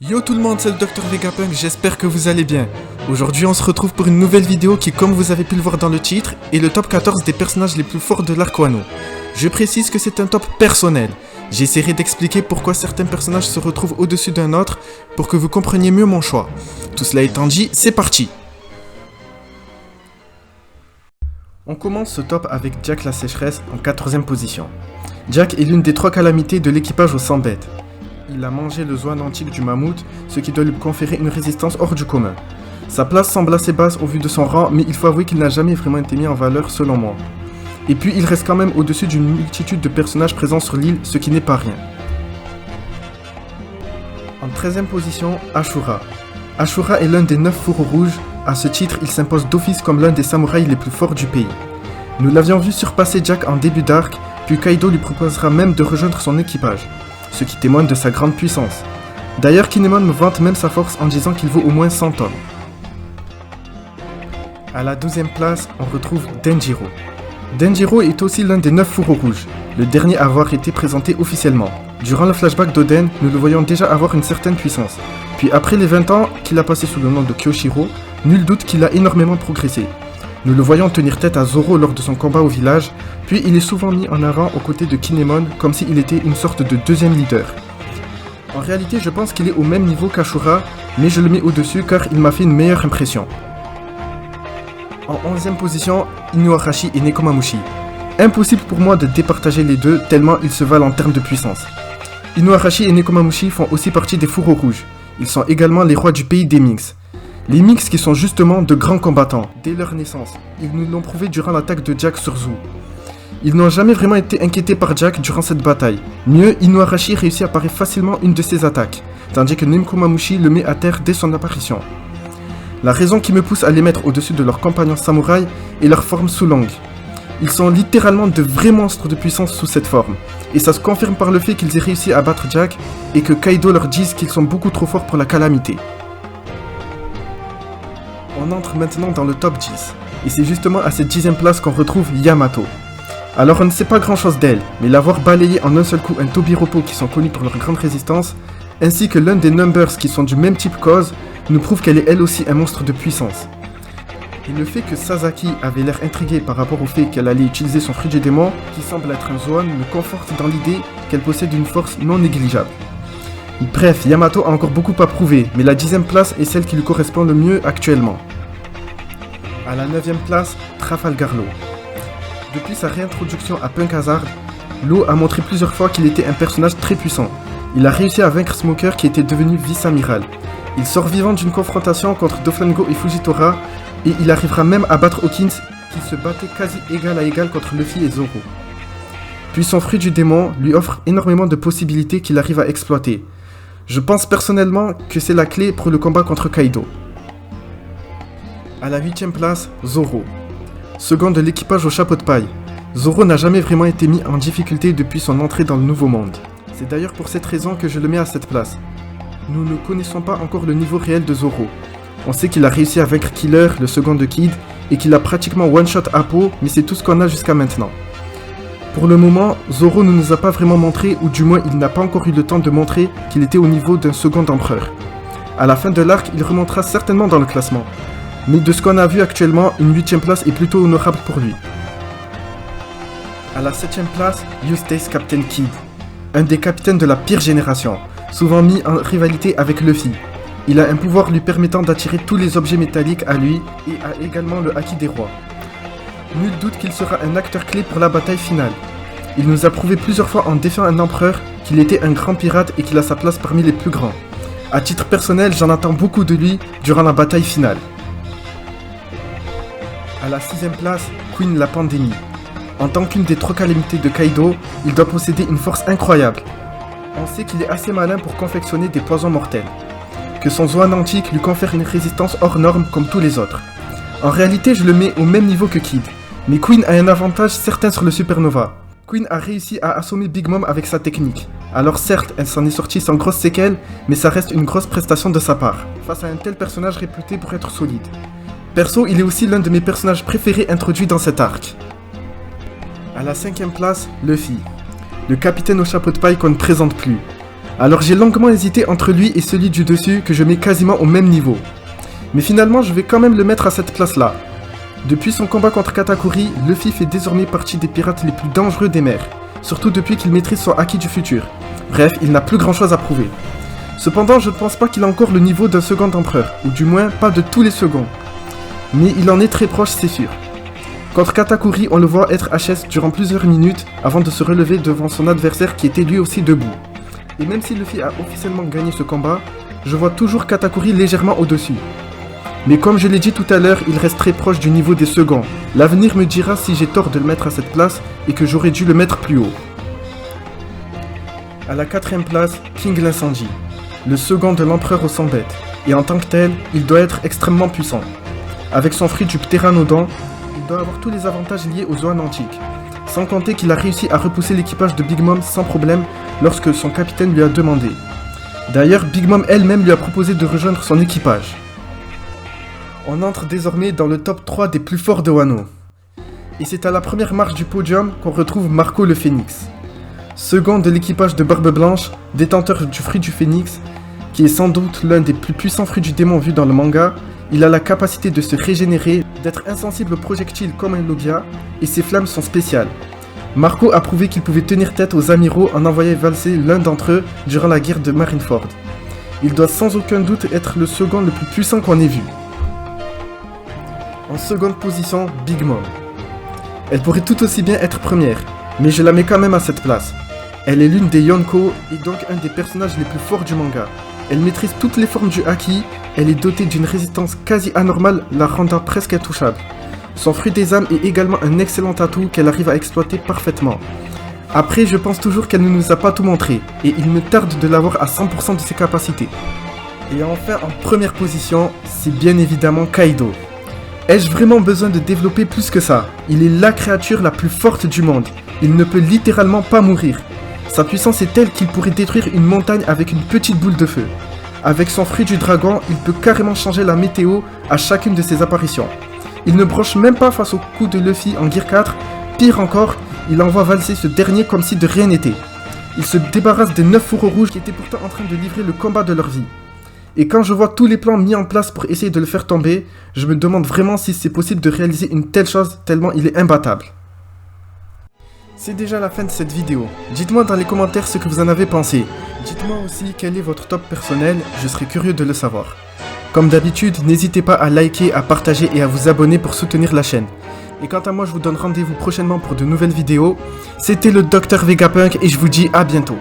Yo tout le monde, c'est le Dr Vegapunk, j'espère que vous allez bien. Aujourd'hui on se retrouve pour une nouvelle vidéo qui, comme vous avez pu le voir dans le titre, est le top 14 des personnages les plus forts de l'arc Wano. Je précise que c'est un top personnel. J'essaierai d'expliquer pourquoi certains personnages se retrouvent au-dessus d'un autre pour que vous compreniez mieux mon choix. Tout cela étant dit, c'est parti. On commence ce top avec Jack la sécheresse en 14e position. Jack est l'une des 3 calamités de l'équipage aux 100 bêtes. Il a mangé le Zoan antique du mammouth, ce qui doit lui conférer une résistance hors du commun. Sa place semble assez basse au vu de son rang, mais il faut avouer qu'il n'a jamais vraiment été mis en valeur selon moi. Et puis il reste quand même au-dessus d'une multitude de personnages présents sur l'île, ce qui n'est pas rien. En 13e position, Ashura. Ashura est l'un des 9 fourreaux rouges, à ce titre il s'impose d'office comme l'un des samouraïs les plus forts du pays. Nous l'avions vu surpasser Jack en début d'arc, puis Kaido lui proposera même de rejoindre son équipage, ce qui témoigne de sa grande puissance. D'ailleurs, Kinemon me vante même sa force en disant qu'il vaut au moins 100 tonnes. À la 12e place, on retrouve Denjiro. Denjiro est aussi l'un des 9 fourreaux rouges, le dernier à avoir été présenté officiellement. Durant le flashback d'Oden, nous le voyons déjà avoir une certaine puissance. Puis après les 20 ans qu'il a passé sous le nom de Kyoshiro, nul doute qu'il a énormément progressé. Nous le voyons tenir tête à Zoro lors de son combat au village, puis il est souvent mis en avant aux côtés de Kinemon comme s'il était une sorte de deuxième leader. En réalité, je pense qu'il est au même niveau qu'Ashura, mais je le mets au-dessus car il m'a fait une meilleure impression. En 11e position, Inuarashi et Nekomamushi. Impossible pour moi de départager les deux tellement ils se valent en termes de puissance. Inuarashi et Nekomamushi font aussi partie des fourreaux rouges. Ils sont également les rois du pays des Minx. Les Minx qui sont justement de grands combattants, dès leur naissance. Ils nous l'ont prouvé durant l'attaque de Jack sur Zou. Ils n'ont jamais vraiment été inquiétés par Jack durant cette bataille. Mieux, Inuarashi réussit à parer facilement une de ses attaques, tandis que Nekomamushi le met à terre dès son apparition. La raison qui me pousse à les mettre au-dessus de leurs compagnons samouraïs est leur forme sous langue. Ils sont littéralement de vrais monstres de puissance sous cette forme, et ça se confirme par le fait qu'ils aient réussi à battre Jack et que Kaido leur dise qu'ils sont beaucoup trop forts pour la calamité. On entre maintenant dans le top 10, et c'est justement à cette 10e place qu'on retrouve Yamato. Alors on ne sait pas grand chose d'elle, mais l'avoir balayé en un seul coup un Tobiropo qui sont connus pour leur grande résistance, ainsi que l'un des Numbers qui sont du même type cause, nous prouve qu'elle est elle aussi un monstre de puissance. Et le fait que Sasaki avait l'air intrigué par rapport au fait qu'elle allait utiliser son fruit du démon, qui semble être un Zoan, me conforte dans l'idée qu'elle possède une force non négligeable. Bref, Yamato a encore beaucoup à prouver, mais la 10e place est celle qui lui correspond le mieux actuellement. À la 9e place, Trafalgar Law. Depuis sa réintroduction à Punk Hazard, Law a montré plusieurs fois qu'il était un personnage très puissant. Il a réussi à vaincre Smoker qui était devenu vice-amiral. Il sort vivant d'une confrontation contre Doflamingo et Fujitora, et il arrivera même à battre Hawkins qui se battait quasi égal à égal contre Luffy et Zoro. Puis son fruit du démon lui offre énormément de possibilités qu'il arrive à exploiter. Je pense personnellement que c'est la clé pour le combat contre Kaido. À la 8e place, Zoro. Second de l'équipage au chapeau de paille. Zoro n'a jamais vraiment été mis en difficulté depuis son entrée dans le Nouveau Monde. C'est d'ailleurs pour cette raison que je le mets à cette place. Nous ne connaissons pas encore le niveau réel de Zoro. On sait qu'il a réussi à vaincre Killer, le second de Kid, et qu'il a pratiquement one-shot Apo, mais c'est tout ce qu'on a jusqu'à maintenant. Pour le moment, Zoro ne nous a pas vraiment montré, ou du moins il n'a pas encore eu le temps de montrer qu'il était au niveau d'un second empereur. À la fin de l'arc, il remontera certainement dans le classement. Mais de ce qu'on a vu actuellement, une 8e place est plutôt honorable pour lui. À la 7e place, Eustace Captain Kidd. Un des capitaines de la pire génération, souvent mis en rivalité avec Luffy. Il a un pouvoir lui permettant d'attirer tous les objets métalliques à lui et a également le Haki des rois. Nul doute qu'il sera un acteur clé pour la bataille finale. Il nous a prouvé plusieurs fois en défiant un empereur qu'il était un grand pirate et qu'il a sa place parmi les plus grands. À titre personnel, j'en attends beaucoup de lui durant la bataille finale. À la 6e place, Queen la Pandémie. En tant qu'une des 3 calamités de Kaido, il doit posséder une force incroyable. On sait qu'il est assez malin pour confectionner des poisons mortels. Que son Zoan antique lui confère une résistance hors norme comme tous les autres. En réalité, je le mets au même niveau que Kid, mais Queen a un avantage certain sur le Supernova. Queen a réussi à assommer Big Mom avec sa technique. Alors certes, elle s'en est sortie sans grosse séquelle, mais ça reste une grosse prestation de sa part, face à un tel personnage réputé pour être solide. Perso, il est aussi l'un de mes personnages préférés introduits dans cet arc. À la 5e place, Luffy. Le capitaine au chapeau de paille qu'on ne présente plus. Alors j'ai longuement hésité entre lui et celui du dessus que je mets quasiment au même niveau. Mais finalement je vais quand même le mettre à cette place là. Depuis son combat contre Katakuri, Luffy fait désormais partie des pirates les plus dangereux des mers. Surtout depuis qu'il maîtrise son haki du futur. Bref, il n'a plus grand chose à prouver. Cependant, je ne pense pas qu'il a encore le niveau d'un second empereur, ou du moins pas de tous les seconds. Mais il en est très proche, c'est sûr. Contre Katakuri, on le voit être HS durant plusieurs minutes avant de se relever devant son adversaire qui était lui aussi debout. Et même si Luffy a officiellement gagné ce combat, je vois toujours Katakuri légèrement au-dessus. Mais comme je l'ai dit tout à l'heure, il reste très proche du niveau des seconds. L'avenir me dira si j'ai tort de le mettre à cette place et que j'aurais dû le mettre plus haut. À la 4ème place, King l'Incendie, le second de l'empereur aux 100 bêtes. Et en tant que tel, il doit être extrêmement puissant. Avec son fruit du Pteranodon, il doit avoir tous les avantages liés aux Zoan antiques. Sans compter qu'il a réussi à repousser l'équipage de Big Mom sans problème lorsque son capitaine lui a demandé. D'ailleurs, Big Mom elle-même lui a proposé de rejoindre son équipage. On entre désormais dans le top 3 des plus forts de Wano. Et c'est à la première marche du podium qu'on retrouve Marco le Phénix. Second de l'équipage de Barbe Blanche, détenteur du fruit du Phénix, qui est sans doute l'un des plus puissants fruits du démon vus dans le manga, il a la capacité de se régénérer, d'être insensible aux projectiles comme un Logia, et ses flammes sont spéciales. Marco a prouvé qu'il pouvait tenir tête aux amiraux en envoyant valser l'un d'entre eux durant la guerre de Marineford. Il doit sans aucun doute être le second le plus puissant qu'on ait vu. En seconde position, Big Mom. Elle pourrait tout aussi bien être première, mais je la mets quand même à cette place. Elle est l'une des Yonko et donc un des personnages les plus forts du manga. Elle maîtrise toutes les formes du haki, elle est dotée d'une résistance quasi anormale, la rendant presque intouchable. Son fruit des âmes est également un excellent atout qu'elle arrive à exploiter parfaitement. Après, je pense toujours qu'elle ne nous a pas tout montré, et il me tarde de l'avoir à 100% de ses capacités. Et enfin, en première position, c'est bien évidemment Kaido. Ai-je vraiment besoin de développer plus que ça? Il est la créature la plus forte du monde. Il ne peut littéralement pas mourir. Sa puissance est telle qu'il pourrait détruire une montagne avec une petite boule de feu. Avec son fruit du dragon, il peut carrément changer la météo à chacune de ses apparitions. Il ne broche même pas face au coup de Luffy en Gear 4, pire encore, il envoie valser ce dernier comme si de rien n'était. Il se débarrasse des 9 fourreaux rouges qui étaient pourtant en train de livrer le combat de leur vie. Et quand je vois tous les plans mis en place pour essayer de le faire tomber, je me demande vraiment si c'est possible de réaliser une telle chose tellement il est imbattable. C'est déjà la fin de cette vidéo. Dites-moi dans les commentaires ce que vous en avez pensé. Dites-moi aussi quel est votre top personnel, je serais curieux de le savoir. Comme d'habitude, n'hésitez pas à liker, à partager et à vous abonner pour soutenir la chaîne. Et quant à moi, je vous donne rendez-vous prochainement pour de nouvelles vidéos. C'était le Dr Vegapunk et je vous dis à bientôt.